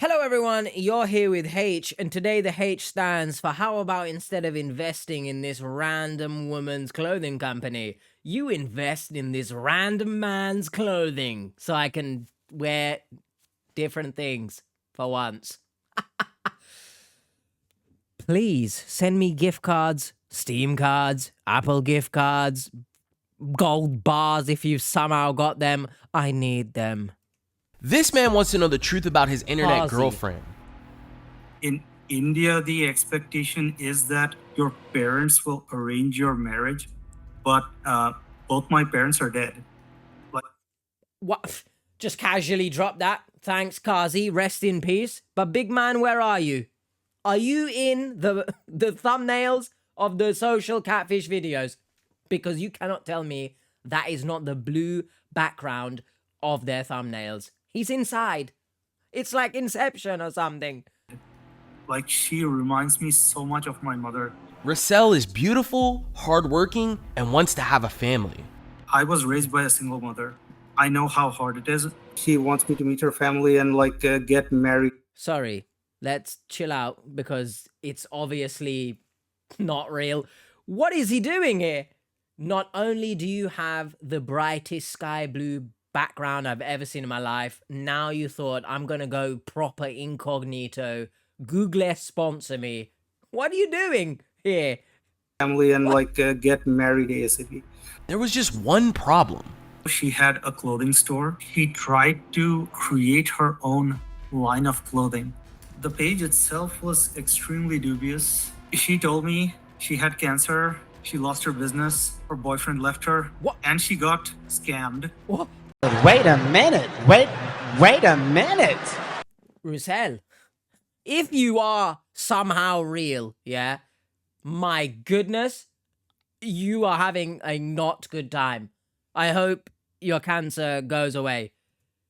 Hello everyone, you're here with H, and today the H stands for how about instead of investing in this random woman's clothing company, you invest in this random man's clothing so I can wear different things for once. Please send me gift cards, Steam cards, Apple gift cards, gold bars if you've somehow got them. I need them. This man wants to know the truth about his internet Kazi. girlfriend. In India, the expectation is that your parents will arrange your marriage, but both my parents are dead. What? Just casually drop that. Thanks, Kazi. Rest in peace. But big man, where are you? Are you in the thumbnails of the social catfish videos? Because you cannot tell me that is not the blue background of their thumbnails. He's inside. It's like Inception or something. Like, she reminds me so much of my mother. Russell is beautiful, hardworking, and wants to have a family. I was raised by a single mother. I know how hard it is. She wants me to meet her family and get married. Sorry, let's chill out because it's obviously not real. What is he doing here? Not only do you have the brightest sky blue background I've ever seen in my life, now you thought I'm gonna go proper incognito. Google sponsor me. What are you doing here? Family and get married ASAP. There was just one problem. She had a clothing store. She tried to create her own line of clothing. The page itself was extremely dubious. She told me she had cancer, she lost her business, her boyfriend left her, What? and she got scammed. What? Wait a minute. Wait a minute. Russell, if you are somehow real, yeah, my goodness, you are having a not good time. I hope your cancer goes away.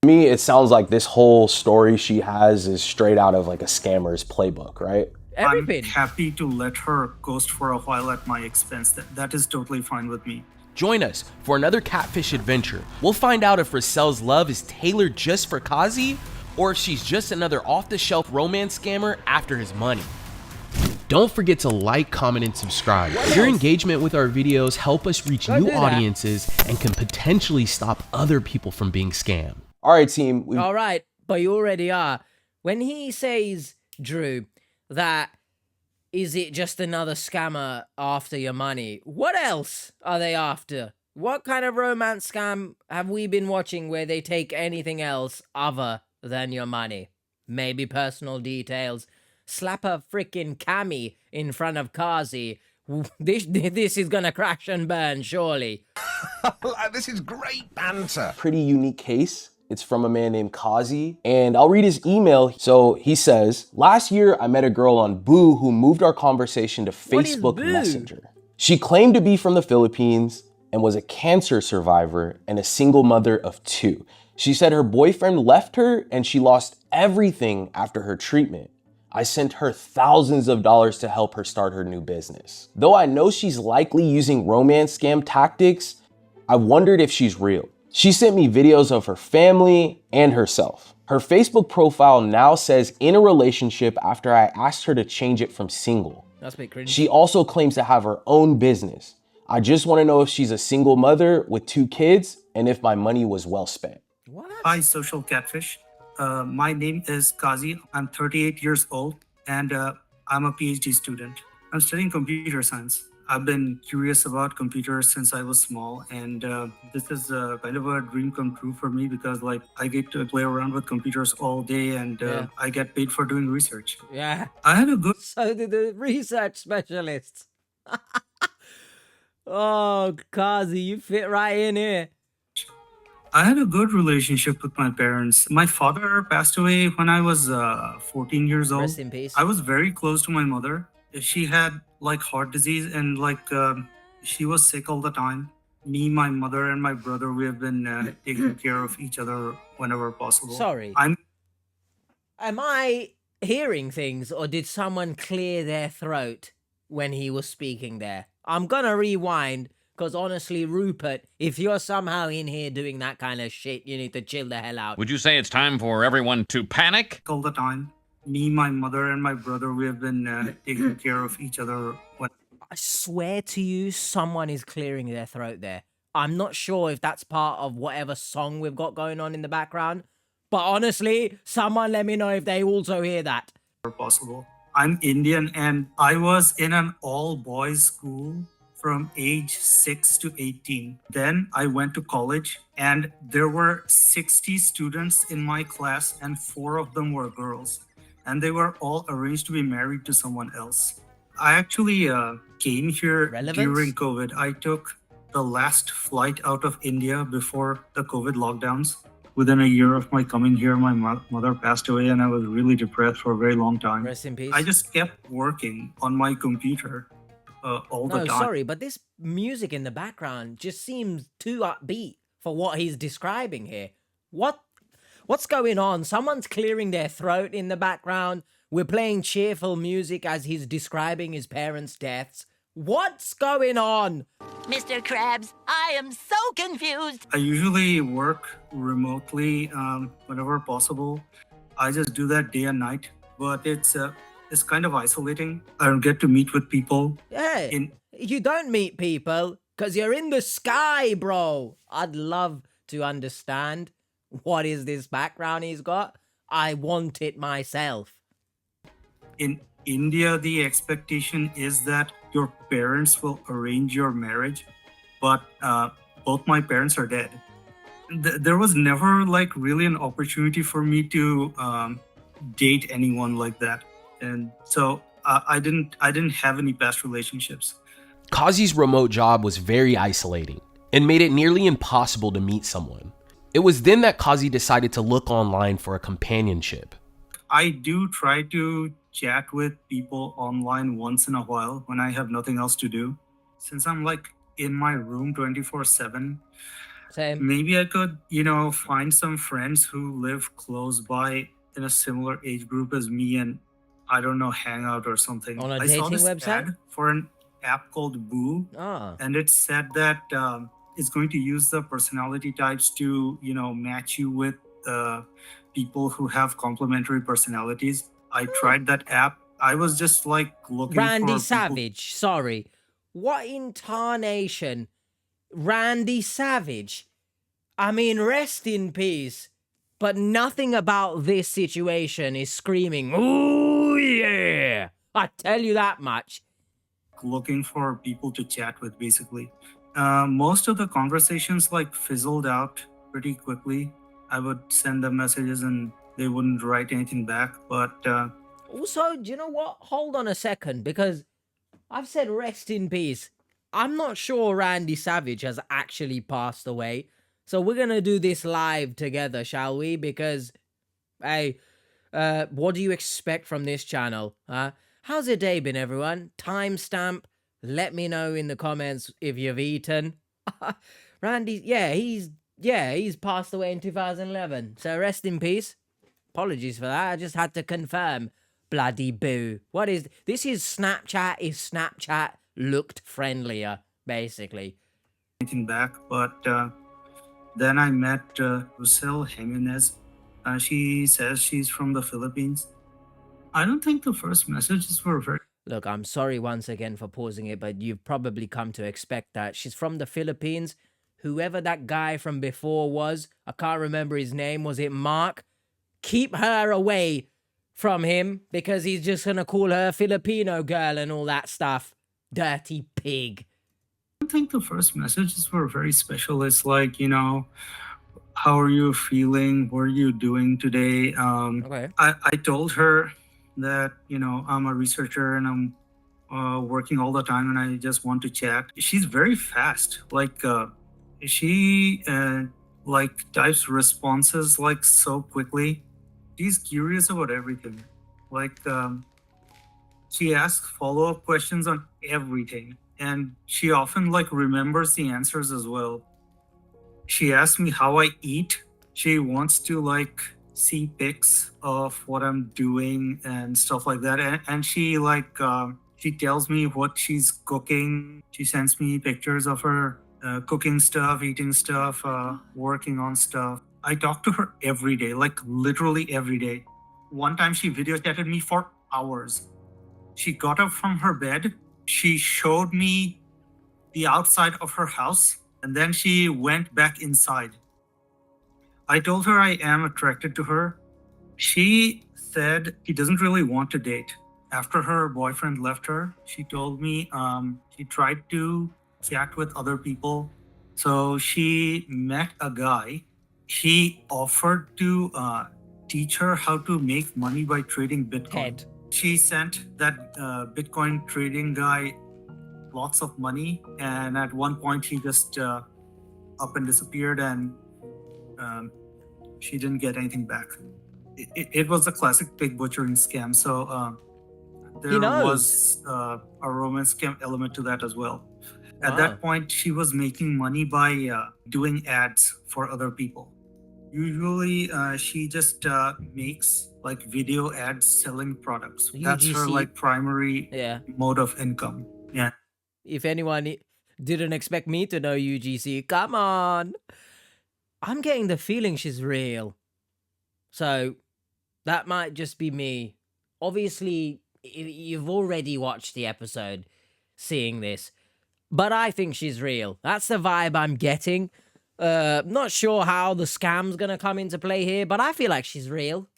To me, it sounds like this whole story she has is straight out of like a scammer's playbook, right? Everything. I'm happy to let her ghost for a while at my expense. That is totally fine with me. Join us for another catfish adventure. We'll find out if Russell's love is tailored just for Kazi, or if she's just another off-the-shelf romance scammer after his money. Don't forget to like, comment, and subscribe. Your engagement with our videos help us reach Go new do that. audiences and can potentially stop other people from being scammed. All right, team. All right, but you already are. When he says, Drew, that is it just another scammer after your money, what else are they after? What kind of romance scam have we been watching where they take anything else other than your money? Maybe personal details. Slap a freaking cami in front of Kazi. This is gonna crash and burn, surely. This is great banter. Pretty unique case. It's from a man named Kazi, and I'll read his email. So he says, last year I met a girl on Boo who moved our conversation to What is Facebook Boo? Messenger. She claimed to be from the Philippines and was a cancer survivor and a single mother of 2. She said her boyfriend left her and she lost everything after her treatment. I sent her thousands of dollars to help her start her new business. Though I know she's likely using romance scam tactics, I wondered if she's real. She sent me videos of her family and herself. Her Facebook profile now says in a relationship after I asked her to change it from single. That's a bit cringy. She also claims to have her own business. I just want to know if she's a single mother with 2 kids and if my money was well spent. What? Hi, social catfish. My name is Kazi. I'm 38 years old and I'm a PhD student. I'm studying computer science. I've been curious about computers since I was small, and this is kind of a dream come true for me because I get to play around with computers all day and Yeah. I get paid for doing research. Yeah. I had a good So do the research specialists. Oh, Kazi, you fit right in here. relationship with my parents. My father passed away when I was 14 years old. Rest in peace. I was very close to my mother. She had heart disease and she was sick all the time. Me, my mother, and my brother, we have been taking care of each other whenever possible. Sorry. I'm Am I hearing things, or did someone clear their throat when he was speaking there? I'm gonna rewind, Because honestly, Rupert, if you're somehow in here doing that kind of shit, you need to chill the hell out. Would you say it's time for everyone to panic? All the time. Me, my mother, and my brother, we have been taking care of each other. I swear to you, someone is clearing their throat there. I'm not sure if that's part of whatever song we've got going on in the background, but honestly, someone let me know if they also hear that. Possible. I'm Indian and I was in an all-boys school from age 6 to 18. Then I went to college and there were 60 students in my class and 4 of them were girls. And they were all arranged to be married to someone else. I actually came here during COVID. I took the last flight out of India before the COVID lockdowns. Within a year of my coming here, my mother passed away and I was really depressed for a very long time. Rest in peace. I just kept working on my computer all the time. No, sorry, but this music in the background just seems too upbeat for what he's describing here. What's going on? Someone's clearing their throat in the background. We're playing cheerful music as he's describing his parents' deaths. What's going on? Mr. Krabs, I am so confused. I usually work remotely whenever possible. I just do that day and night, but it's kind of isolating. I don't get to meet with people. Yeah, you don't meet people because you're in the sky, bro. I'd love to understand what is this background he's got. I want it myself. In India, the expectation is that your parents will arrange your marriage, but both my parents are dead. There was never like really an opportunity for me to date anyone like that, and so I didn't have any past relationships. Kazi's remote job was very isolating and made it nearly impossible to meet someone. It was then that Kazi decided to look online for a companionship. I do try to chat with people online once in a while when I have nothing else to do. Since I'm like in my room 24/7, Same. maybe I could, find some friends who live close by in a similar age group as me and, I don't know, hang out or something. On a I saw dating this website? ad for an app called Boo, and it said that it's going to use the personality types to, match you with people who have complementary personalities. I tried that app. I was just like looking Randy for Savage, sorry. What intonation? Randy Savage. I mean, rest in peace. But nothing about this situation is screaming, ooh, yeah. I tell you that much. looking for people to chat with, basically. Most of the conversations like fizzled out pretty quickly. I would send them messages and they wouldn't write anything back. But Also, do you know what? Hold on a second, because I've said rest in peace. I'm not sure Randy Savage has actually passed away. So we're going to do this live together, shall we? Because, hey, what do you expect from this channel? How's your day been, everyone? Timestamp. Let me know in the comments if you've eaten. Randy, he's passed away in 2011. So rest in peace. Apologies for that. I just had to confirm. Bloody boo. What is this? Is Snapchat? Is Snapchat looked friendlier, basically? anything back. But then I met Lucille Jimenez. She says she's from the Philippines. I don't think the first messages were very. Look, I'm sorry once again for pausing it, but you've probably come to expect that. She's from the Philippines. Whoever that guy from before was, I can't remember his name. Was it Mark? Keep her away from him, because he's just gonna call her Filipino girl and all that stuff. Dirty pig. I don't think the first messages were very special. It's like, how are you feeling? What are you doing today? Okay. I told her that, I'm a researcher and I'm working all the time and I just want to chat. She's very fast. Like, she types responses like so quickly. She's curious about everything. Like, she asks follow-up questions on everything. And she often remembers the answers as well. She asks me how I eat. She wants to see pics of what I'm doing and stuff like that. And she She tells me what she's cooking. She sends me pictures of her cooking stuff, eating stuff, working on stuff. I talk to her every day, like literally every day. One time she video chatted me for hours. She got up from her bed. She showed me the outside of her house, and then she went back inside. I told her I am attracted to her. She said she doesn't really want to date. After her boyfriend left her, she told me she tried to chat with other people. So she met a guy. He offered to teach her how to make money by trading Bitcoin. Head. She sent that Bitcoin trading guy lots of money, and at one point he just up and disappeared, and she didn't get anything back. It was a classic pig butchering scam. So there was a romance scam element to that as well. At that point, she was making money by doing ads for other people. Usually, she just makes like video ads selling products. That's her UGC. like primary mode of income. Yeah. If anyone didn't expect me to know UGC, come on. I'm getting the feeling she's real. So that might just be me. Obviously, you've already watched the episode seeing this, but I think she's real. That's the vibe I'm getting. Not sure how the scam's gonna come into play here, but I feel like she's real.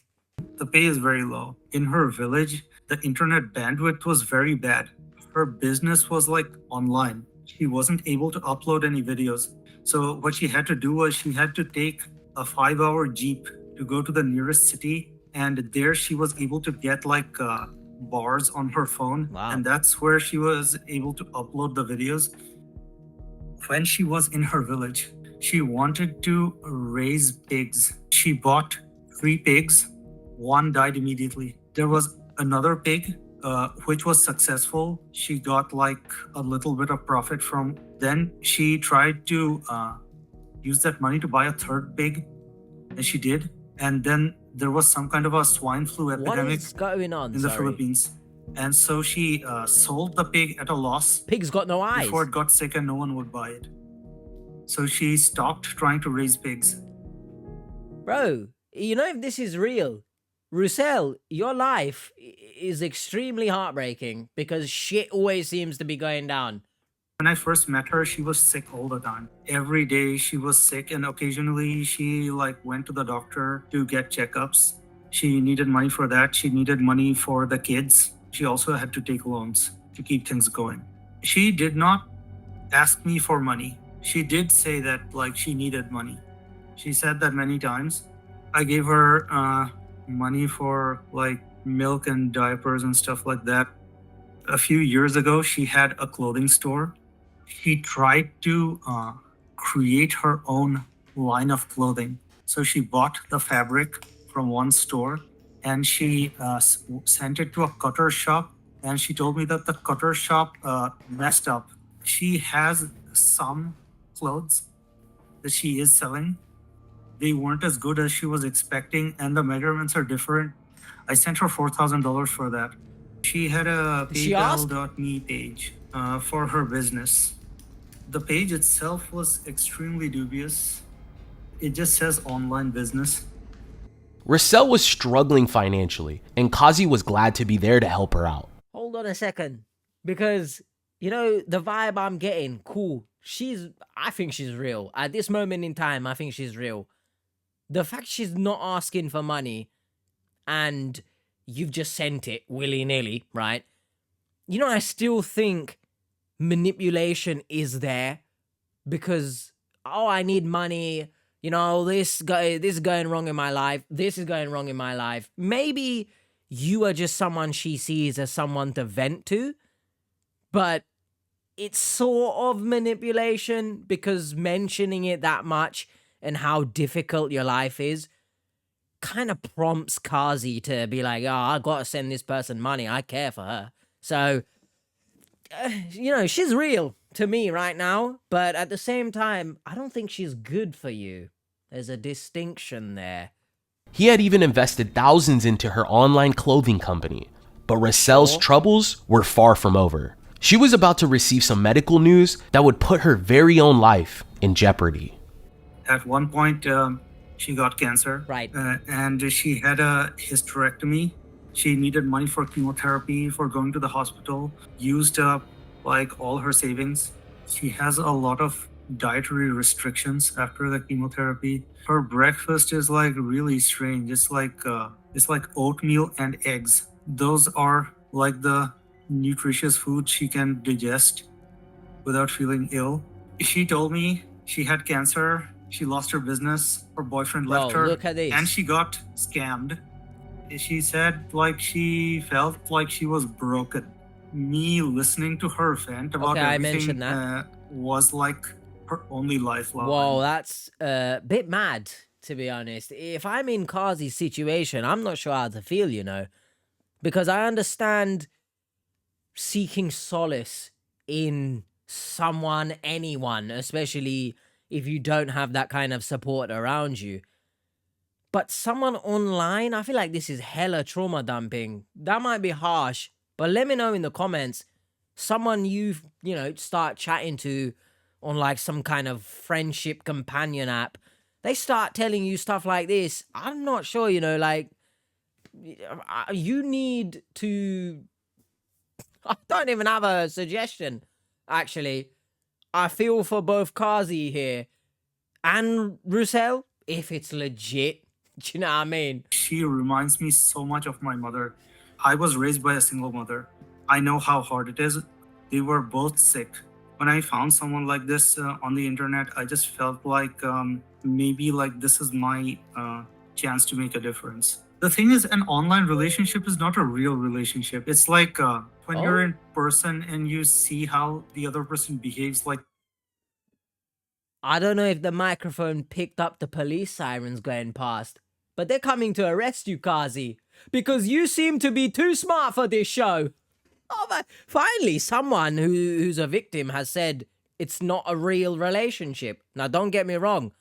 The pay is very low. In her village, the internet bandwidth was very bad. Her business was like online. She wasn't able to upload any videos. So what she had to do was she had to take a 5-hour Jeep to go to the nearest city. And there she was able to get like bars on her phone. Wow. And that's where she was able to upload the videos. When she was in her village, she wanted to raise pigs. She bought 3 pigs. One died immediately. There was another pig which was successful. She got like a little bit of profit from. Then she tried to use that money to buy a 3rd pig, and she did. And then there was some kind of a swine flu epidemic What is going on? in the Philippines. And so she sold the pig at a loss. Pig's got no eyes. Before it got sick and no one would buy it. So she stopped trying to raise pigs. Bro, you know if this is real, Roussel, your life is extremely heartbreaking because shit always seems to be going down. When I first met her, she was sick all the time. Every day she was sick, and occasionally she like went to the doctor to get checkups. She needed money for that. She needed money for the kids. She also had to take loans to keep things going. She did not ask me for money. She did say that like she needed money. She said that many times. I gave her money for like milk and diapers and stuff like that. A few years ago, she had a clothing store. She tried to create her own line of clothing. So she bought the fabric from one store and she sent it to a cutter shop. And she told me that the cutter shop messed up. She has some clothes that she is selling. They weren't as good as she was expecting, and the measurements are different. I sent her $4,000 for that. She had a PayPal.me page for her business. The page itself was extremely dubious. It just says online business. Roussel was struggling financially, and Kazi was glad to be there to help her out. Hold on a second, because, you know, the vibe I'm getting, cool. I think she's real. At this moment in time, I think she's real. The fact she's not asking for money and you've just sent it willy-nilly, right? You know, I still think manipulation is there because, oh, I need money. You know, this is going wrong in my life. This is going wrong in my life. Maybe you are just someone she sees as someone to vent to, but it's sort of manipulation because mentioning it that much and how difficult your life is kind of prompts Kazi to be like, oh, I gotta send this person money. I care for her. So, you know, she's real to me right now, but at the same time, I don't think she's good for you. There's a distinction there. He had even invested thousands into her online clothing company, but But Russell's troubles were far from over. She was about to receive some medical news that would put her very own life in jeopardy. At one point, she got cancer. Right. And she had a hysterectomy. She needed money for chemotherapy, for going to the hospital, used up like all her savings. She has a lot of dietary restrictions after the chemotherapy. Her breakfast is like really strange. It's like oatmeal and eggs. Those are like the nutritious food she can digest without feeling ill. She told me she had cancer. She lost her business. Her boyfriend left her. Look at this. And she got scammed. She said like she felt like she was broken. Me listening to her vent about I everything mentioned that. Was like her only lifeline. Whoa, that's a bit mad, to be honest. If I'm in Kazi's situation, I'm not sure how to feel, you know, because I understand seeking solace in someone, anyone, especially if you don't have that kind of support around you. But someone online, I feel like this is hella trauma dumping. That might be harsh, but let me know in the comments, someone you know, start chatting to on like some kind of friendship companion app, they start telling you stuff like this. I'm not sure, you know, like, you need to... I don't even have a suggestion, actually. I feel for both Kazi here and Russell, if it's legit. Do you know what I mean? She reminds me so much of my mother. I was raised by a single mother. I know how hard it is. They were both sick. When I found someone like this on the internet, I just felt like maybe like this is my chance to make a difference. The thing is, an online relationship is not a real relationship. It's like when you're in person and you see how the other person behaves, like... I don't know if the microphone picked up the police sirens going past, but they're coming to arrest you, Kazi, because you seem to be too smart for this show. Oh, but finally, someone who's a victim has said it's not a real relationship. Now, don't get me wrong.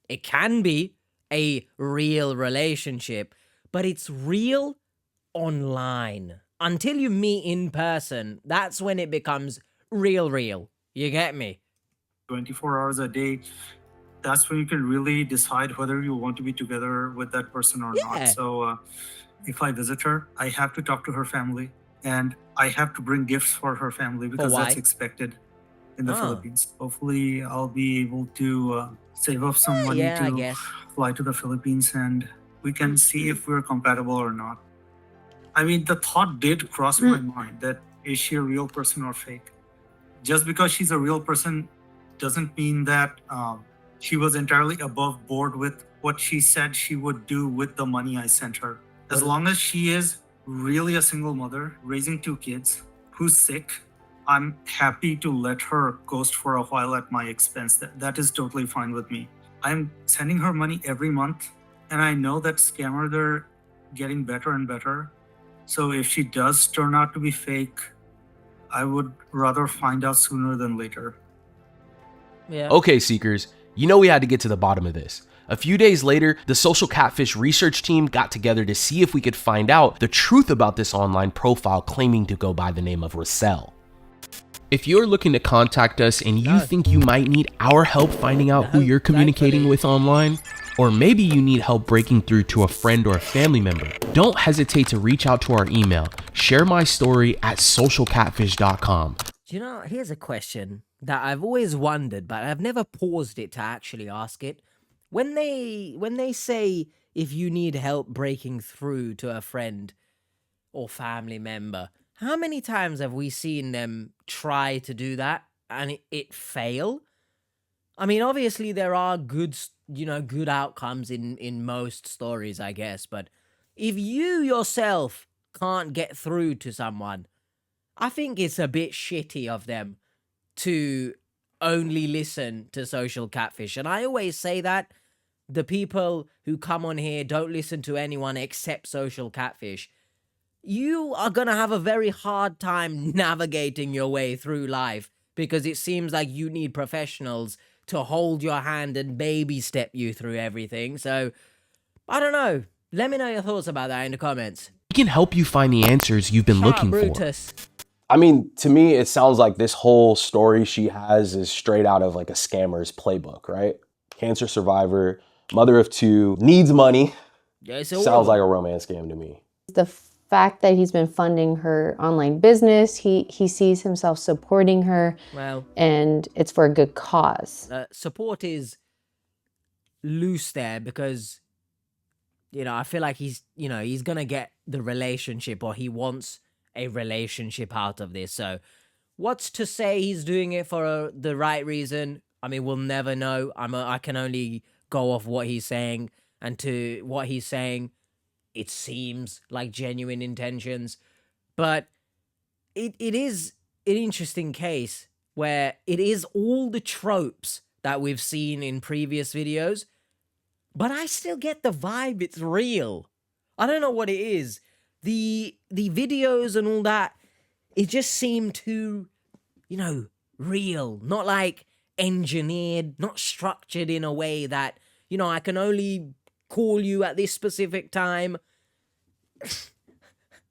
It can be a real relationship, but it's real online. Until you meet in person, that's when it becomes real. You get me? 24 hours a day, that's when you can really decide whether you want to be together with that person or not. So if I visit her, I have to talk to her family, and I have to bring gifts for her family because that's expected in the Philippines. Hopefully I'll be able to save up some money to fly to the Philippines, and we can see if we're compatible or not. I mean, the thought did cross my mind that is she a real person or fake? Just because she's a real person doesn't mean that she was entirely above board with what she said she would do with the money I sent her. As long as she is really a single mother raising 2 kids who's sick, I'm happy to let her ghost for a while at my expense. That is totally fine with me. I'm sending her money every month, and I know that scammers are getting better and better. So if she does turn out to be fake, I would rather find out sooner than later. Okay, Seekers, you know we had to get to the bottom of this. A few days later, the Social Catfish research team got together to see if we could find out the truth about this online profile claiming to go by the name of Russell. If you're looking to contact us and you think you might need our help finding out who you're communicating with online, or maybe you need help breaking through to a friend or a family member, don't hesitate to reach out to our email, sharemystory@socialcatfish.com. Do you know, here's a question that I've always wondered, but I've never paused it to actually ask it. When they say if you need help breaking through to a friend or family member, how many times have we seen them try to do that and it fail? I mean, obviously there are good outcomes in most stories, I guess, but if you yourself can't get through to someone, I think it's a bit shitty of them to only listen to Social Catfish. And I always say that the people who come on here don't listen to anyone except Social Catfish. You are going to have a very hard time navigating your way through life because it seems like you need professionals to hold your hand and baby step you through everything. So, I don't know. Let me know your thoughts about that in the comments. We can help you find the answers you've been Shut up, looking for. Brutus. I mean, to me, it sounds like this whole story she has is straight out of like a scammer's playbook, right? Cancer survivor, mother of two, needs money. Yeah, it's Sounds like a romance scam to me. The fact that he's been funding her online business, he sees himself supporting her, well, and it's for a good cause. support is loose there because, you know, I feel like he's gonna get the relationship, or he wants a relationship out of this. So what's to say he's doing it for the right reason? I mean, we'll never know. I can only go off what he's saying, and to what he's saying, it seems like genuine intentions. But it is an interesting case where it is all the tropes that we've seen in previous videos, but I still get the vibe it's real. I don't know what it is. The videos and all that, it just seemed too, real. Not like engineered, not structured in a way that, I can only call you at this specific time.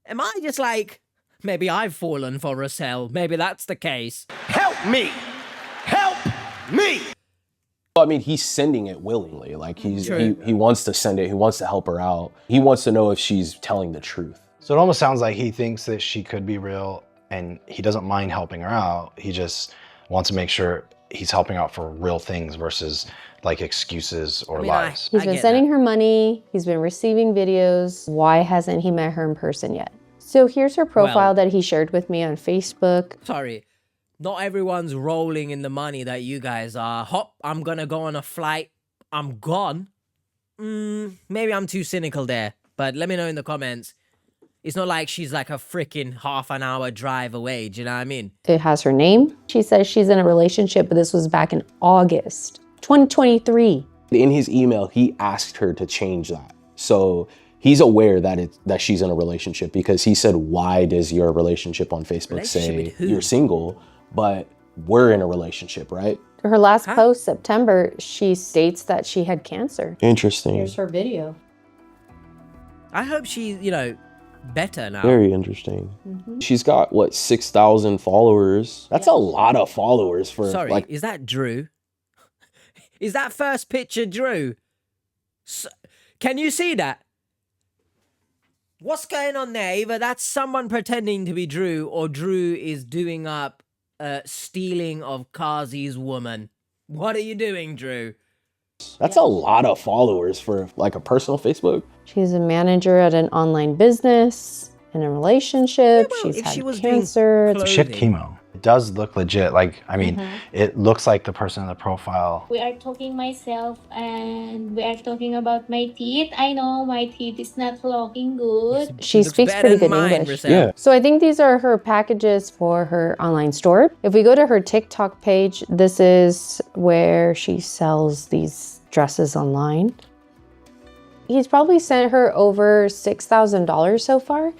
Am I just like, maybe I've fallen for a cell? Maybe that's the case. Help me! Help me! I mean, he's sending it willingly. Like he wants to send it. He wants to help her out. He wants to know if she's telling the truth. So it almost sounds like he thinks that she could be real and he doesn't mind helping her out. He just wants to make sure he's helping out for real things versus like excuses or lies. He's been sending her money. He's been receiving videos. Why hasn't he met her in person yet? So here's her profile that he shared with me on Facebook. Sorry. Not everyone's rolling in the money that you guys are. Hop, I'm gonna go on a flight. I'm gone. Maybe I'm too cynical there, but let me know in the comments. It's not like she's like a freaking half an hour drive away. Do you know what I mean? It has her name. She says she's in a relationship, but this was back in August 2023. In his email, he asked her to change that. So he's aware that she's in a relationship, because he said, why does your relationship on Facebook say you're single, but we're in a relationship, right? Her last post, September, she states that she had cancer. Interesting. Here's her video. I hope she's, better now. Very interesting. She's got, what, 6,000 followers? That's a lot of followers for, Sorry, is that Drew? Is that first picture Drew? Can you see that? What's going on there? Either that's someone pretending to be Drew, or Drew is doing up stealing of Kazi's woman. What are you doing, Drew? That's a lot of followers for like a personal Facebook. She's a manager at an online business, in a relationship. She's had cancer. She had chemo. It does look legit. Like, I mean, it looks like the person in the profile. We are talking myself and we are talking about my teeth. I know my teeth is not looking good. She speaks pretty good English. Yeah. So I think these are her packages for her online store. If we go to her TikTok page, this is where she sells these dresses online. He's probably sent her over $6,000 so far.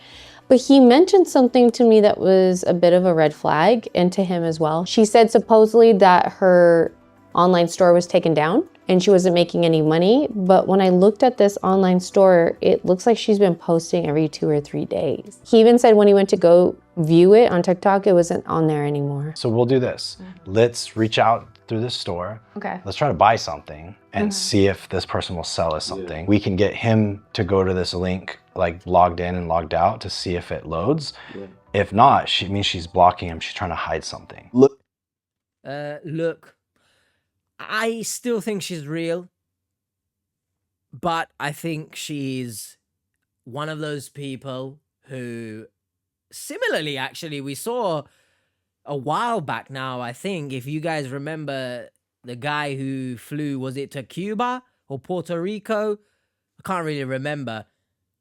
But he mentioned something to me that was a bit of a red flag, and to him as well. She said supposedly that her online store was taken down and she wasn't making any money. But when I looked at this online store, it looks like she's been posting every 2 or 3 days. He even said when he went to go view it on TikTok, it wasn't on there anymore. So we'll do this. Let's reach out through this store. Okay. Let's try to buy something and see if this person will sell us something. We can get him to go to this link, like logged in and logged out, to see if it loads. If not, she means she's blocking him. She's trying to hide something. Look, I still think she's real, but I think she's one of those people who, similarly, actually, we saw a while back now, I think, if you guys remember the guy who flew, was it to Cuba or Puerto Rico? I can't really remember,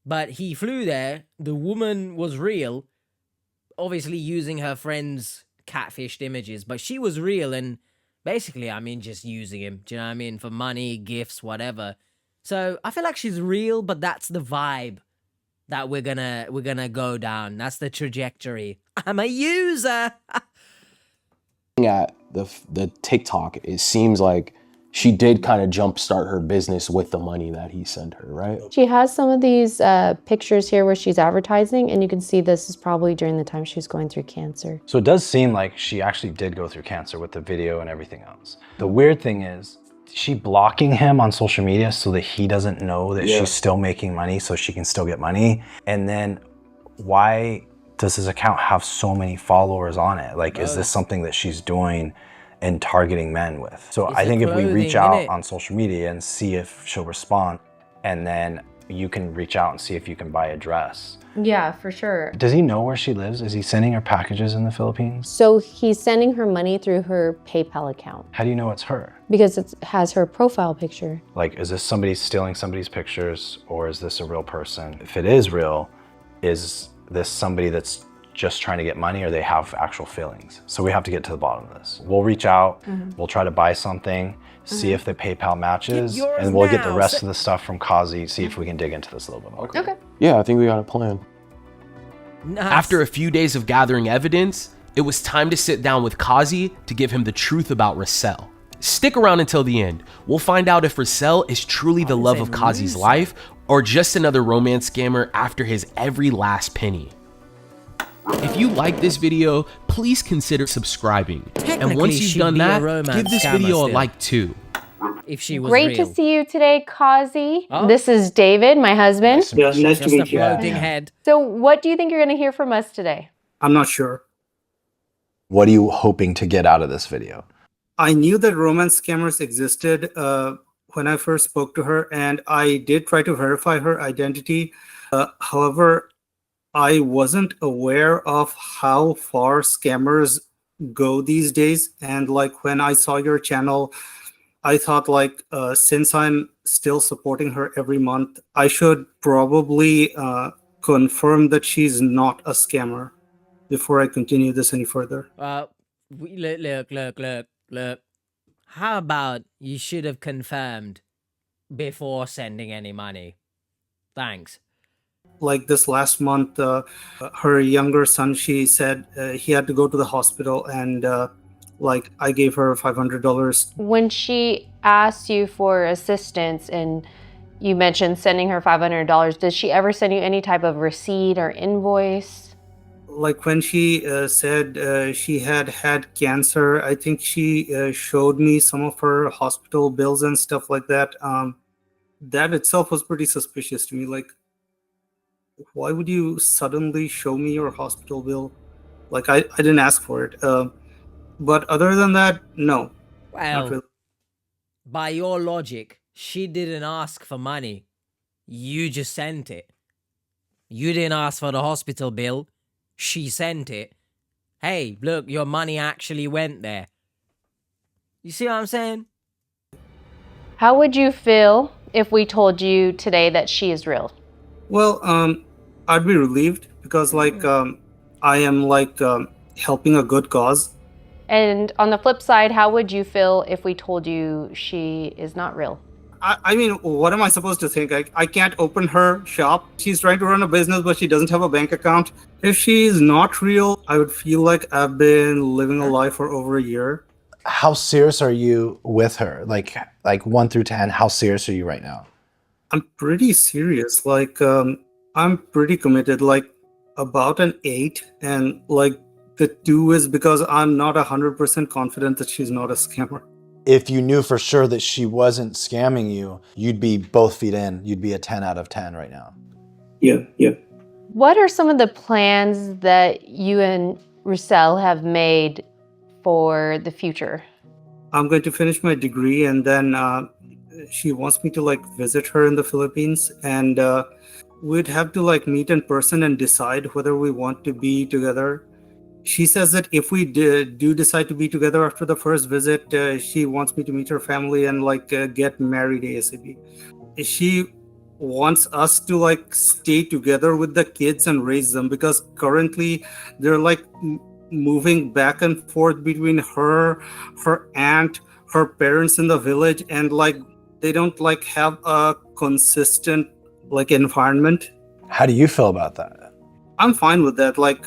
but he flew there. The woman was real, obviously using her friend's catfished images, but she was real, and basically, I mean, just using him, do you know what I mean, for money, gifts, whatever. So I feel like she's real, but that's the vibe that we're gonna go down. That's the trajectory. I'm a user. at the TikTok, it seems like she did kind of jumpstart her business with the money that he sent her, right? She has some of these pictures here where she's advertising, and you can see this is probably during the time she was going through cancer. So it does seem like she actually did go through cancer with the video and everything else. The weird thing is, she blocking him on social media so that he doesn't know that she's still making money so she can still get money. And then why does his account have so many followers on it? Like, is this something that she's doing and targeting men with? So I think if we reach out on social media and see if she'll respond, and then you can reach out and see if you can buy a dress. Yeah, for sure. Does he know where she lives? Is he sending her packages in the Philippines? So he's sending her money through her PayPal account. How do you know it's her? Because it has her profile picture. Like, is this somebody stealing somebody's pictures, or is this a real person? If it is real, is this somebody that's just trying to get money, or they have actual feelings? So we have to get to the bottom of this. We'll reach out, we'll try to buy something, see if the PayPal matches, and we'll get the rest of the stuff from Kazi, see if we can dig into this a little bit more. Okay. Yeah, I think we got a plan. Nice. After a few days of gathering evidence, it was time to sit down with Kazi to give him the truth about Russell. Stick around until the end. We'll find out if Russell is truly the love of Kazi's life, or just another romance scammer after his every last penny. If you like this video, please consider subscribing. And once you've done that, give this video a like too. If she was Great real. to see you today, Kazi. Oh. This is David, my husband. Yeah, nice to Just a meet you. floating head. So what do you think you're going to hear from us today? I'm not sure. What are you hoping to get out of this video? I knew that romance scammers existed when I first spoke to her, and I did try to verify her identity. However, I wasn't aware of how far scammers go these days. And like when I saw your channel, I thought like, since I'm still supporting her every month, I should probably confirm that she's not a scammer before I continue this any further. Look. How about you should have confirmed before sending any money? Thanks. Like this last month, her younger son, she said he had to go to the hospital, and like I gave her $500. When she asked you for assistance and you mentioned sending her $500, did she ever send you any type of receipt or invoice? Like when she said she had cancer, I think she showed me some of her hospital bills and stuff like that. That itself was pretty suspicious to me. Like, why would you suddenly show me your hospital bill? Like, I didn't ask for it. But other than that, no. Well, not really. by your logic, she didn't ask for money. You just sent it. You didn't ask for the hospital bill. She sent it. Hey, look, your money actually went there. You see what I'm saying? How would you feel if we told you today that she is real? Well, I'd be relieved because like I am like helping a good cause. And on the flip side, how would you feel if we told you she is not real? I mean, what am I supposed to think? I can't open her shop. She's trying to run a business, but she doesn't have a bank account. If she's not real, I would feel like I've been living a lie for over a year. How serious are you with her? Like 1 through 10, how serious are you right now? I'm pretty serious. Like, I'm pretty committed, like about an 8. And like the 2 is because I'm not 100% confident that she's not a scammer. If you knew for sure that she wasn't scamming you, you'd be both feet in. You'd be a 10 out of 10 right now. Yeah. What are some of the plans that you and Russell have made for the future? I'm going to finish my degree, and then she wants me to like visit her in the Philippines, and we'd have to like meet in person and decide whether we want to be together. She says that if we do decide to be together after the first visit, she wants me to meet her family and like get married ASAP. She wants us to like stay together with the kids and raise them, because currently they're like moving back and forth between her aunt, her parents in the village, and like they don't like have a consistent like environment. How do you feel about that? I'm fine with that. Like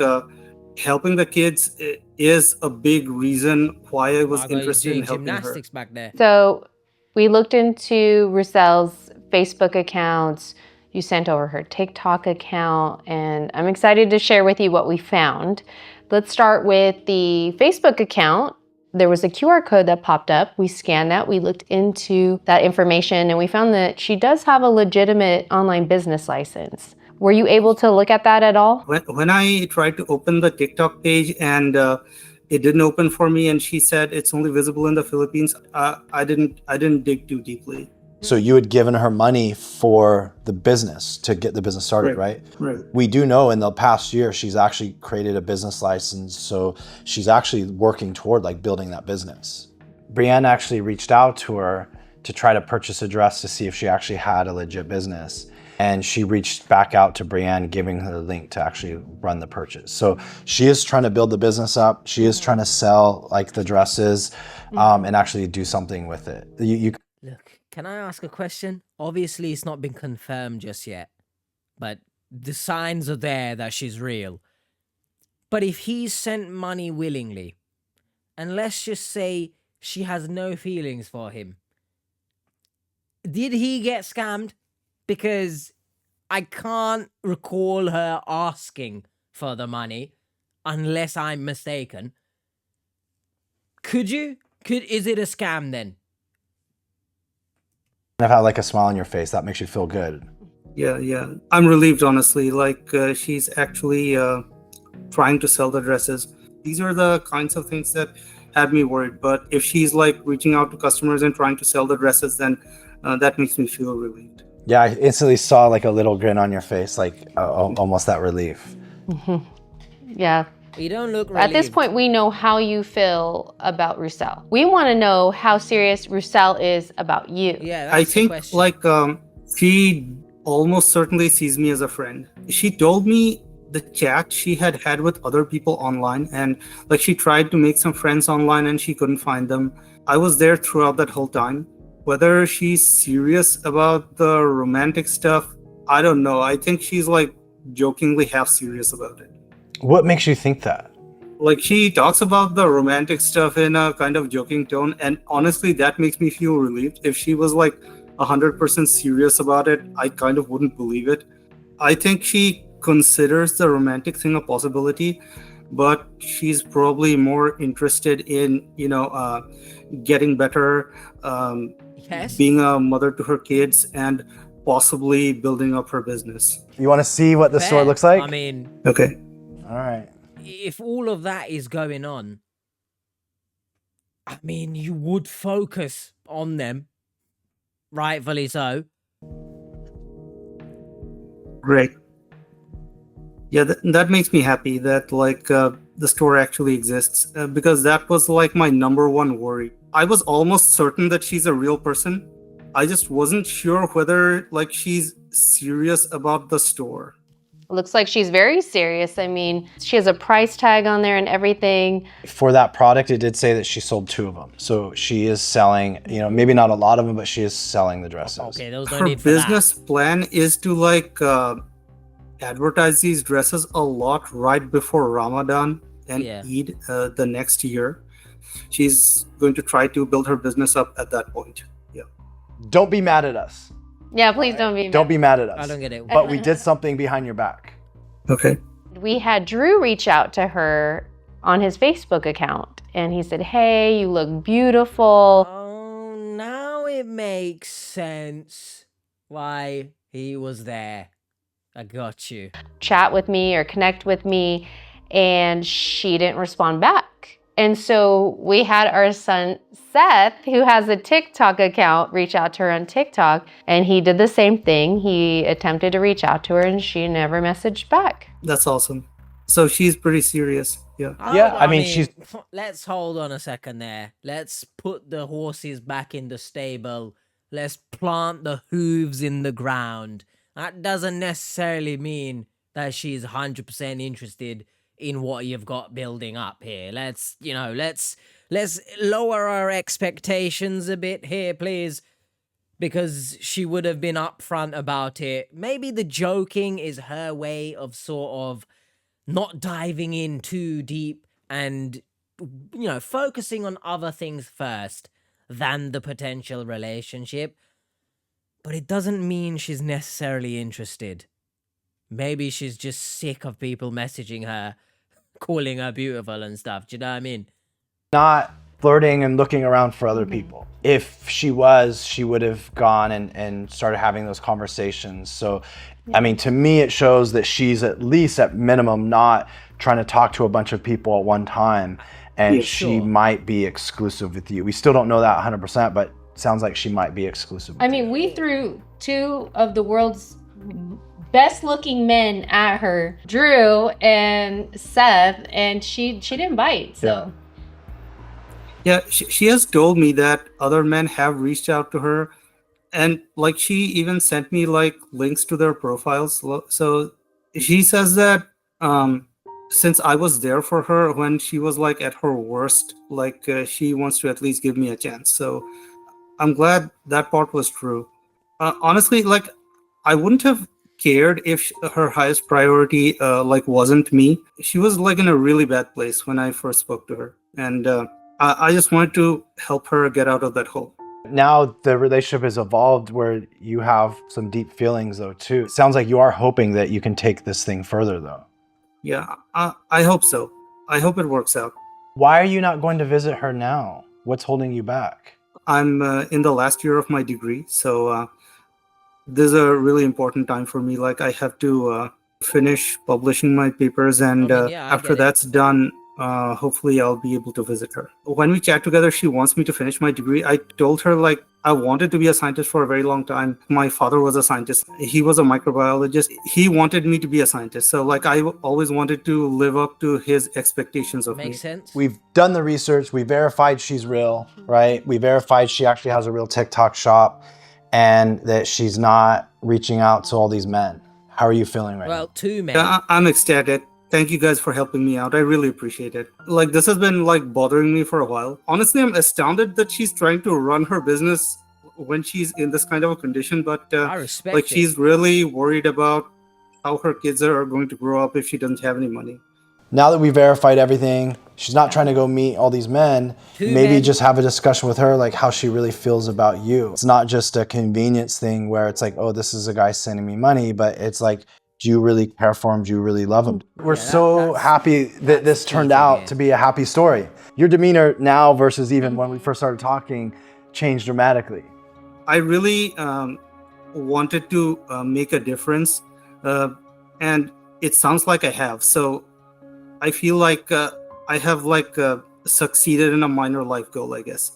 helping the kids is a big reason why I was interested in helping her. Back there. So We looked into Roussel's Facebook accounts. You sent over her TikTok account, and I'm excited to share with you what we found. Let's start with the Facebook account. There was a QR code that popped up. We scanned that, we looked into that information, and we found that she does have a legitimate online business license. Were you able to look at that at all? When I tried to open the TikTok page and it didn't open for me, and she said it's only visible in the Philippines, I didn't dig too deeply. So you had given her money for the business to get the business started, right? Right. We do know in the past year, she's actually created a business license. So she's actually working toward like building that business. Brienne actually reached out to her to try to purchase a dress to see if she actually had a legit business. And she reached back out to Brienne, giving her the link to actually run the purchase. So she is trying to build the business up. She is trying to sell like the dresses and actually do something with it. Look, can I ask a question? Obviously, it's not been confirmed just yet, but the signs are there that she's real. But if he sent money willingly, and let's just say she has no feelings for him, did he get scammed? Because I can't recall her asking for the money, unless I'm mistaken. Is it a scam then? Have had like a smile on your face, that makes you feel good. Yeah. I'm relieved, honestly. Like she's actually trying to sell the dresses. These are the kinds of things that had me worried. But if she's like reaching out to customers and trying to sell the dresses, then that makes me feel relieved. Yeah, I instantly saw like a little grin on your face, like almost that relief. Yeah. You don't look relieved. At this point, we know how you feel about Roussel. We want to know how serious Roussel is about you. Yeah, that's I the think question. like she almost certainly sees me as a friend. She told me the chat she had with other people online, and like she tried to make some friends online and she couldn't find them. I was there throughout that whole time. Whether she's serious about the romantic stuff, I don't know. I think she's like jokingly half serious about it. What makes you think that? Like she talks about the romantic stuff in a kind of joking tone, and honestly that makes me feel relieved. If she was like 100% serious about it, I kind of wouldn't believe it. I think she considers the romantic thing a possibility, but she's probably more interested in getting better, Yes. being a mother to her kids, and possibly building up her business. You want to see what the store Fair. looks like? I mean, Okay. All right. if all of that is going on, I mean, you would focus on them, rightfully so. Great. Yeah, that makes me happy that like the store actually exists, because that was like my number one worry. I was almost certain that she's a real person. I just wasn't sure whether like she's serious about the store. Looks like she's very serious. I mean, she has a price tag on there and everything. For that product, it did say that she sold 2 of them. So she is selling, maybe not a lot of them, but she is selling the dresses. Okay, there was no Her need for that. business plan is to like advertise these dresses a lot right before Ramadan and Yeah. Eid the next year. She's going to try to build her business up at that point. Yeah. Don't be mad at us. Yeah, please don't be. Don't be mad at us. I don't get it. But we did something behind your back. Okay. We had Drew reach out to her on his Facebook account, and he said, "Hey, you look beautiful." Oh, now it makes sense why he was there. I got you. Chat with me or connect with me, and she didn't respond back. And so we had our son Seth, who has a TikTok account, reach out to her on TikTok, and he did the same thing. He attempted to reach out to her, and she never messaged back. That's awesome. So she's pretty serious. Yeah. Yeah, I mean, she's- Let's hold on a second there. Let's put the horses back in the stable. Let's plant the hooves in the ground. That doesn't necessarily mean that she's 100% interested in what you've got building up here. Let's lower our expectations a bit here, please, because she would have been upfront about it. Maybe the joking is her way of sort of not diving in too deep and, focusing on other things first. than the potential relationship. But it doesn't mean she's necessarily interested. Maybe she's just sick of people messaging her, calling her beautiful and stuff. Do you know what I mean? Not flirting and looking around for other people. If she was, she would have gone and started having those conversations. So, I mean, to me, it shows that she's at least at minimum not trying to talk to a bunch of people at one time. And she might be exclusive with you. We still don't know that 100%, but sounds like she might be exclusive with I mean, you. we threw two of the world's best looking men at her, Drew and Seth, and she didn't bite. So Yeah, she has told me that other men have reached out to her, and like she even sent me like links to their profiles. So she says that since I was there for her when she was like at her worst, like she wants to at least give me a chance. So I'm glad that part was true. Honestly, like I wouldn't have cared if her highest priority like wasn't me. She was like in a really bad place when I first spoke to her, and I just wanted to help her get out of that hole. Now the relationship has evolved where you have some deep feelings though too. It sounds like you are hoping that you can take this thing further though. Yeah, I hope so. I hope it works out. Why are you not going to visit her now? What's holding you back? I'm in the last year of my degree, so this is a really important time for me. Like I have to finish publishing my papers, and after that's done, hopefully I'll be able to visit her. When we chat together, she wants me to finish my degree. I told her like I wanted to be a scientist for a very long time. My father was a scientist. He was a microbiologist. He wanted me to be a scientist. So like I always wanted to live up to his expectations of me. Makes sense. We've done the research. We verified she's real, right? We verified she actually has a real TikTok shop and that she's not reaching out to all these men. How are you feeling right now? Well, two men. Yeah, I'm ecstatic. Thank you guys for helping me out. I really appreciate it. Like this has been like bothering me for a while. Honestly, I'm astounded that she's trying to run her business when she's in this kind of a condition. But I respect like it. she's really worried about how her kids are going to grow up if she doesn't have any money. Now that we verified everything, she's not trying to go meet all these men. Maybe just have a discussion with her, like how she really feels about you. It's not just a convenience thing where it's like, oh, this is a guy sending me money, but it's like, do you really care for him? Do you really love him? We're so happy that this turned out to be a happy story. Your demeanor now versus even when we first started talking changed dramatically. I really wanted to make a difference, and it sounds like I have. So I feel like I have like succeeded in a minor life goal, I guess.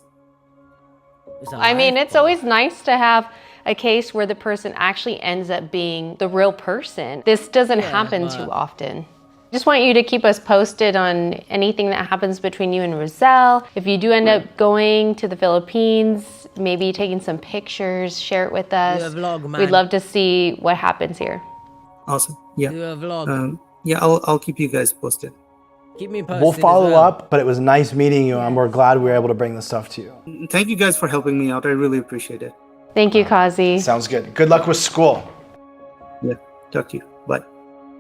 I mean, it's always nice to have a case where the person actually ends up being the real person. This doesn't happen too often. Just want you to keep us posted on anything that happens between you and Roselle. If you do end up going to the Philippines, maybe taking some pictures, share it with us. Do a vlog, man. We'd love to see what happens here. Awesome. Yeah. Do a vlog. Yeah, I'll keep you guys posted. Keep me posted. We'll follow as well. up, but it was nice meeting you, and we're glad we were able to bring this stuff to you. Thank you guys for helping me out. I really appreciate it. Thank you, Kazi. Sounds good. Good luck with school. Yeah, talk to you. Bye.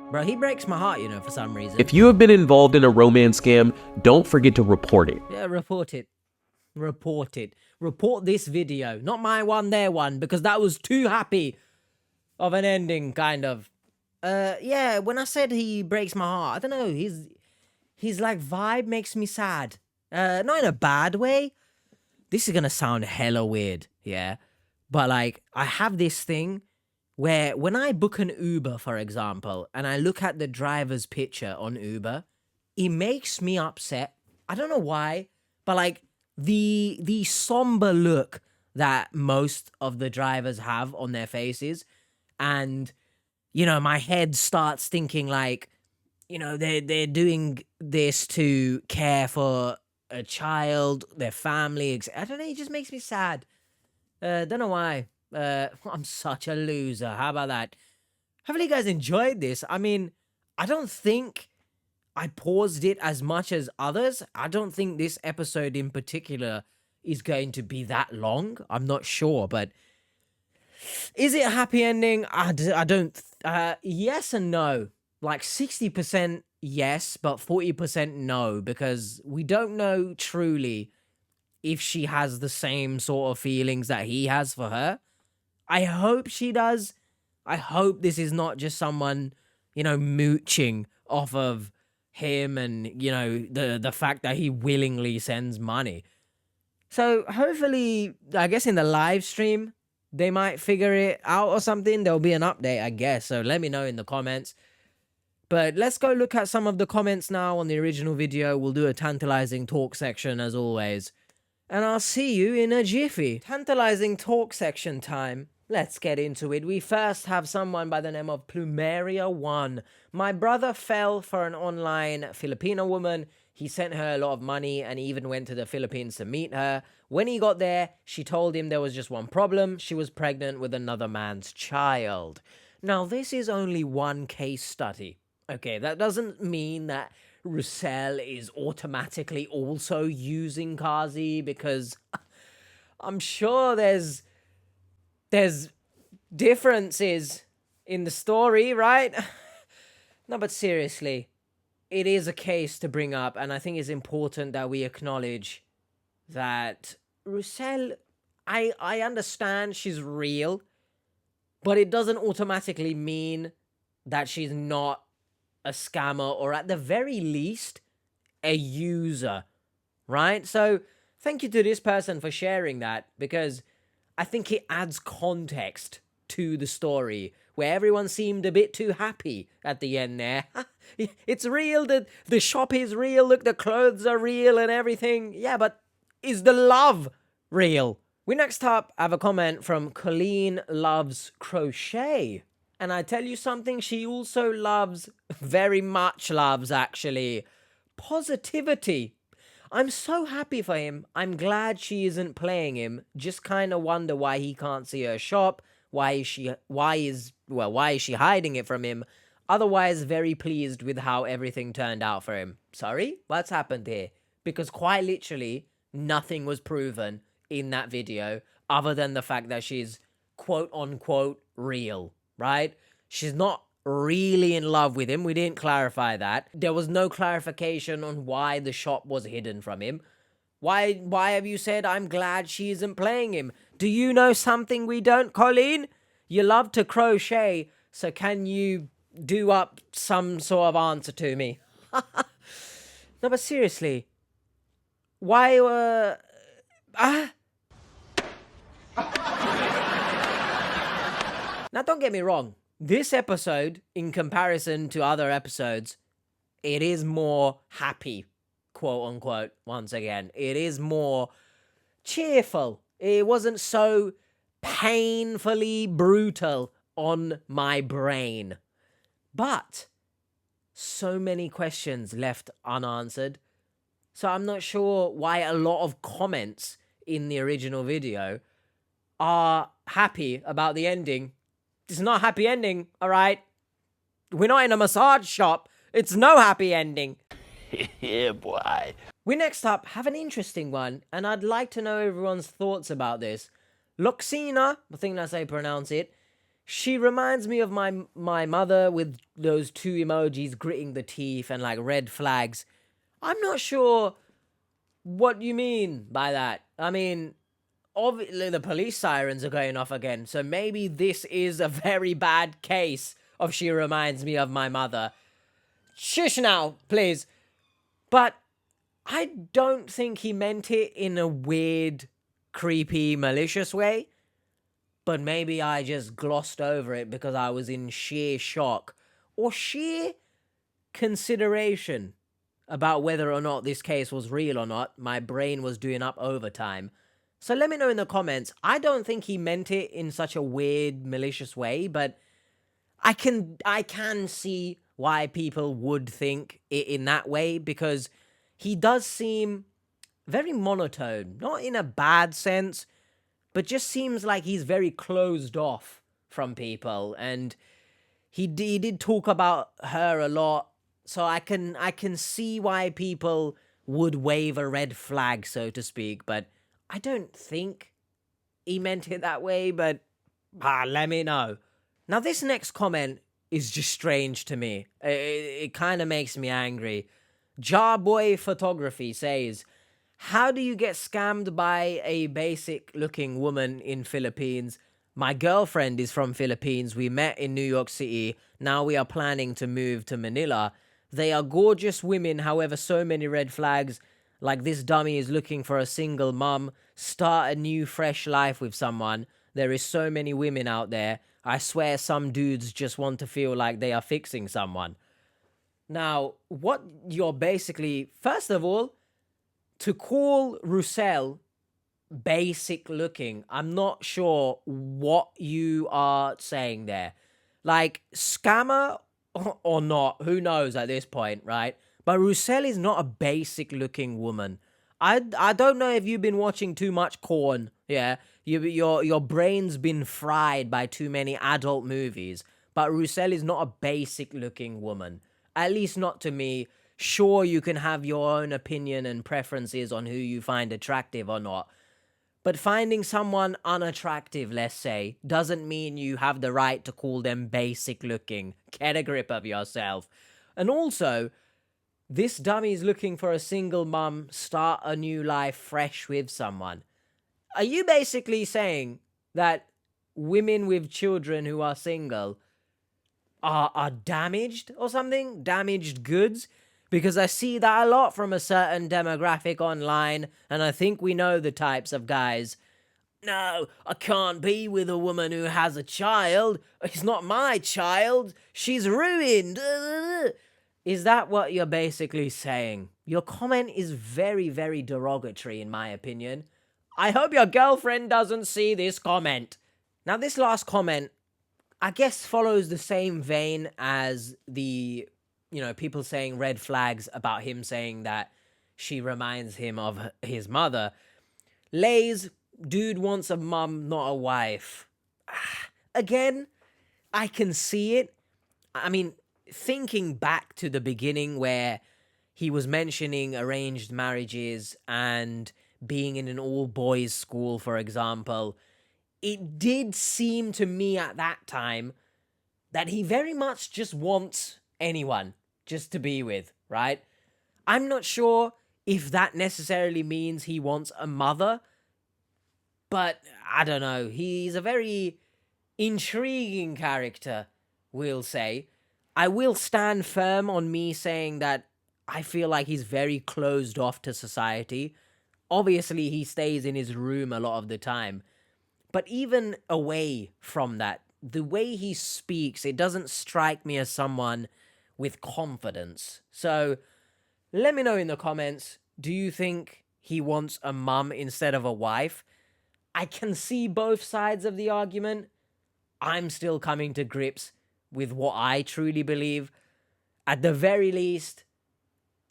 Bro, he breaks my heart, for some reason. If you have been involved in a romance scam, don't forget to report it. Yeah, report it. Report it. Report this video. Not my one, their one, because that was too happy of an ending, kind of. Yeah, when I said he breaks my heart, I don't know, his like vibe makes me sad. Not in a bad way. This is gonna sound hella weird, yeah? But like, I have this thing where when I book an Uber, for example, and I look at the driver's picture on Uber, it makes me upset. I don't know why, but like the somber look that most of the drivers have on their faces, and my head starts thinking like, they're doing this to care for a child, their family. I don't know, it just makes me sad. Don't know why. I'm such a loser. How about that? Hopefully you guys enjoyed this. I mean, I don't think I paused it as much as others. I don't think this episode in particular is going to be that long. I'm not sure, but is it a happy ending? I don't. Yes and no. Like 60% yes, but 40% no, because we don't know truly if she has the same sort of feelings that he has for her. I hope she does. I hope this is not just someone, mooching off of him and, the fact that he willingly sends money. So hopefully, I guess in the live stream, they might figure it out or something. There'll be an update, I guess. So let me know in the comments. But let's go look at some of the comments now on the original video. We'll do a tantalizing talk section as always. And I'll see you in a jiffy. Tantalizing talk section time. Let's get into it. We first have someone by the name of Plumeria1. My brother fell for an online Filipino woman. He sent her a lot of money and even went to the Philippines to meet her. When he got there, she told him there was just one problem. She was pregnant with another man's child. Now, this is only one case study. Okay, that doesn't mean that Roussel is automatically also using Kazi, because I'm sure there's differences in the story, right? No, but seriously, it is a case to bring up, and I think it's important that we acknowledge that Roussel, I understand she's real, but it doesn't automatically mean that she's not a scammer, or at the very least, a user, right? So thank you to this person for sharing that, because I think it adds context to the story, where everyone seemed a bit too happy at the end there. It's real, the shop is real, look, the clothes are real and everything. Yeah, but is the love real? We next up have a comment from Colleen Loves Crochet. And I tell you something, she also loves, very much loves actually, positivity. I'm so happy for him. I'm glad she isn't playing him. Just kind of wonder why he can't see her shop. Why is she hiding it from him? Otherwise, very pleased with how everything turned out for him. Sorry? What's happened here? Because quite literally, nothing was proven in that video other than the fact that she's quote unquote real. Right? She's not really in love with him. We didn't clarify that. There was no clarification on why the shop was hidden from him. Why have you said, I'm glad she isn't playing him? Do you know something we don't, Colleen? You love to crochet, so can you do up some sort of answer to me? No, but seriously, why Now, don't get me wrong. This episode, in comparison to other episodes, it is more happy, quote unquote, once again. It is more cheerful. It wasn't so painfully brutal on my brain. But so many questions left unanswered. So I'm not sure why a lot of comments in the original video are happy about the ending. It's not a happy ending, all right? We're not in a massage shop. It's no happy ending. Yeah, boy. We next up have an interesting one, and I'd like to know everyone's thoughts about this. Loxina, I think that's how you pronounce it. She reminds me of my mother with those two emojis gritting the teeth and like red flags. I'm not sure what you mean by that. I mean, obviously the police sirens are going off again, so maybe this is a very bad case of she reminds me of my mother. Shush now, please. But I don't think he meant it in a weird, creepy, malicious way. But maybe I just glossed over it because I was in sheer shock or sheer consideration about whether or not this case was real or not. My brain was doing up overtime. So let me know in the comments. I don't think he meant it in such a weird, malicious way, but I can see why people would think it in that way, because he does seem very monotone. Not in a bad sense, but just seems like he's very closed off from people. And he did talk about her a lot, so I can see why people would wave a red flag, so to speak, but I don't think he meant it that way, but let me know. Now, this next comment is just strange to me. It kind of makes me angry. Jarboy Photography says, How do you get scammed by a basic looking woman in Philippines? My girlfriend is from Philippines. We met in New York City. Now we are planning to move to Manila. They are gorgeous women, however, so many red flags. Like this dummy is looking for a single mum. Start a new, fresh life with someone. There is so many women out there. I swear some dudes just want to feel like they are fixing someone. Now, what you're basically, first of all, to call Roussel basic looking, I'm not sure what you are saying there. Like, scammer or not, who knows at this point, right? But Roussel is not a basic looking woman. I don't know if you've been watching too much corn, yeah? Your brain's been fried by too many adult movies, but Roussel is not a basic looking woman. At least not to me. Sure, you can have your own opinion and preferences on who you find attractive or not. But finding someone unattractive, let's say, doesn't mean you have the right to call them basic looking. Get a grip of yourself. And also, this dummy is looking for a single mum, start a new life fresh with someone. Are you basically saying that women with children who are single are damaged or something? Damaged goods? Because I see that a lot from a certain demographic online, and I think we know the types of guys. No, I can't be with a woman who has a child. It's not my child. She's ruined. Is that what you're basically saying? Your comment is very, very derogatory in my opinion. I hope your girlfriend doesn't see this comment. Now, this last comment, I guess, follows the same vein as the, people saying red flags about him saying that she reminds him of his mother. Lays, dude wants a mum, not a wife. Again, I can see it. I mean, thinking back to the beginning where he was mentioning arranged marriages and being in an all-boys school, for example, it did seem to me at that time that he very much just wants anyone just to be with, right? I'm not sure if that necessarily means he wants a mother, but I don't know. He's a very intriguing character, we'll say. I will stand firm on me saying that I feel like he's very closed off to society. Obviously, he stays in his room a lot of the time. But even away from that, the way he speaks, it doesn't strike me as someone with confidence. So, let me know in the comments, do you think he wants a mum instead of a wife? I can see both sides of the argument. I'm still coming to grips with what I truly believe. At the very least,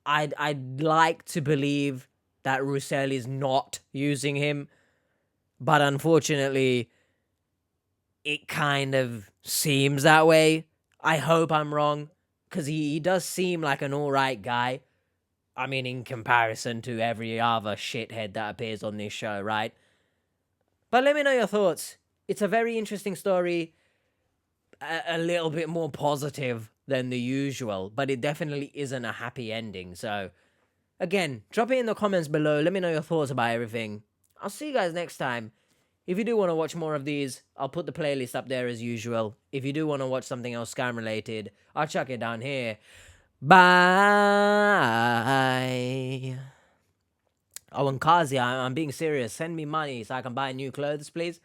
I'd like to believe that Roussel is not using him. But unfortunately, it kind of seems that way. I hope I'm wrong, because he does seem like an alright guy. I mean, in comparison to every other shithead that appears on this show, right? But let me know your thoughts. It's a very interesting story, a little bit more positive than the usual, but it definitely isn't a happy ending. So, again, drop it in the comments below. Let me know your thoughts about everything. I'll see you guys next time. If you do want to watch more of these, I'll put the playlist up there as usual. If you do want to watch something else scam related, I'll chuck it down here. Bye. Oh, and Kazi, I'm being serious. Send me money so I can buy new clothes, please.